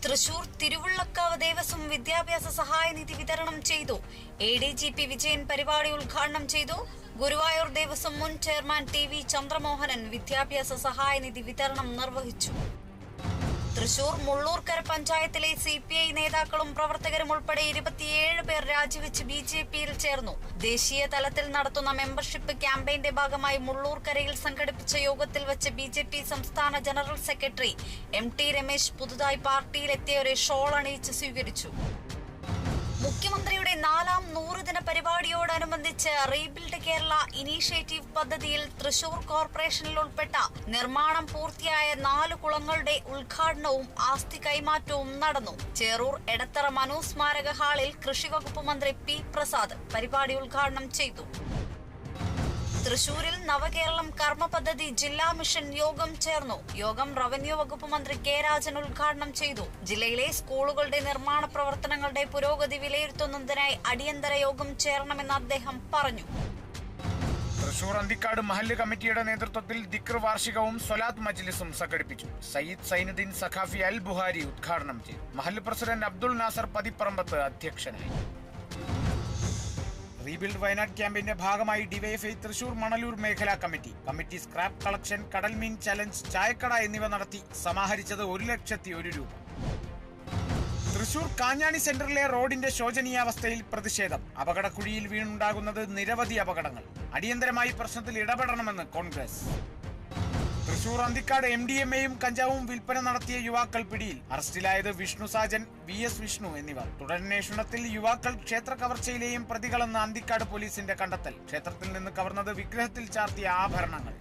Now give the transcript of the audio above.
തൃശൂർ തിരുവുള്ളക്കാവ് ദേവസ്വം വിദ്യാഭ്യാസ സഹായനിധി വിതരണം ചെയ്തു. ADGP വിജയൻ പരിപാടി ഉദ്ഘാടനം ചെയ്തു. ഗുരുവായൂർ ദേവസ്വം മുൻ ചെയർമാൻ TV ചന്ദ്രമോഹനൻ വിദ്യാഭ്യാസ സഹായനിധി വിതരണം നിർവഹിച്ചു. തൃശൂർ മുള്ളൂർക്കര പഞ്ചായത്തിലെ CPI നേതാക്കളും പ്രവർത്തകരും ഉൾപ്പെടെ 27 പേർ രാജിവെച്ച് BJPയിൽ ചേർന്നു. ദേശീയ തലത്തിൽ നടത്തുന്ന മെമ്പർഷിപ്പ് ക്യാമ്പയിന്റെ ഭാഗമായി മുള്ളൂർക്കരയിൽ സംഘടിപ്പിച്ച യോഗത്തിൽ വെച്ച് BJP സംസ്ഥാന ജനറൽ സെക്രട്ടറി MT രമേശ് പുതുതായി പാർട്ടിയിലെത്തിയവരെ ഷോൾ അണിയിച്ച് സ്വീകരിച്ചു. മുഖ്യമന്ത്രിയുടെ 4ാം 100 ദിന പരിപാടിയോടനുബന്ധിച്ച് റീബിൽഡ് കേരള ഇനീഷ്യേറ്റീവ് പദ്ധതിയിൽ തൃശൂർ കോർപ്പറേഷനിൽ ഉൾപ്പെട്ട നിർമ്മാണം പൂർത്തിയായ 4 കുളങ്ങളുടെ ഉദ്ഘാടനവും ആസ്തി കൈമാറ്റവും നടന്നു. ചേറൂർ എടത്തറ മനു സ്മാരക ഹാളിൽ കൃഷിവകുപ്പ് മന്ത്രി P പ്രസാദ് പരിപാടി ഉദ്ഘാടനം ചെയ്തു. തൃശൂരിൽ നവകേരളം കർമ്മ പദ്ധതി ജില്ലാ മിഷൻ യോഗം ചേർന്നു. യോഗം റവന്യൂ വകുപ്പ് മന്ത്രി K രാജൻ ഉദ്ഘാടനം ചെയ്തു. ജില്ലയിലെ സ്കൂളുകളുടെ നിർമ്മാണ പ്രവർത്തനങ്ങളുടെ പുരോഗതി വിലയിരുത്തുന്നതിനായി അടിയന്തര യോഗം ചേരണമെന്ന് അദ്ദേഹം പറഞ്ഞു. തൃശൂർ അന്തിക്കാട് മഹല്ല് കമ്മിറ്റിയുടെ നേതൃത്വത്തിൽ ദിക്ർ വാർഷികവും സ്വലാത്ത് മജ്ലിസും സംഘടിപ്പിച്ചു. സയ്യിദ് സൈനുദ്ദീൻ സഖാഫി അൽ ബുഹാരി ഉദ്ഘാടനം ചെയ്തു. മഹല്ല് പ്രസിഡന്റ് അബ്ദുൾ നാസർ പതിപ്പറമ്പത്ത് അധ്യക്ഷനായി. റീബിൽഡ് വയനാട് ക്യാമ്പിന്റെ ഭാഗമായി ഡിവൈഎഫ്ഐ തൃശൂർ മണലൂർ മേഖലാ കമ്മിറ്റി സ്ക്രാപ്പ് കളക്ഷൻ, കടൽമീൻ ചലഞ്ച്, ചായക്കട എന്നിവ നടത്തി സമാഹരിച്ചത് 1,01,000 രൂപ. തൃശൂർ കാഞ്ഞാണി സെന്ററിലെ റോഡിന്റെ ശോചനീയാവസ്ഥയിൽ പ്രതിഷേധം. അപകടക്കുഴിയിൽ വീണുണ്ടാകുന്നത് നിരവധി അപകടങ്ങൾ. അടിയന്തരമായി പ്രശ്നത്തിൽ ഇടപെടണമെന്ന് കോൺഗ്രസ്. തൃശൂർ അന്തിക്കാട് MDMA-യും കഞ്ചാവും വിൽപ്പന നടത്തിയ യുവാക്കൾ പിടിയിൽ. അറസ്റ്റിലായത് വിഷ്ണു സാജൻ, VS വിഷ്ണു എന്നിവർ. തുടരന്വേഷണത്തിൽ യുവാക്കൾ ക്ഷേത്ര കവർച്ചയിലെയും പ്രതികളെന്ന് അന്തിക്കാട് പോലീസിന്റെ കണ്ടെത്തൽ. ക്ഷേത്രത്തിൽ നിന്ന് കവർന്നത് വിഗ്രഹത്തിൽ ചാർത്തിയ ആഭരണങ്ങൾ.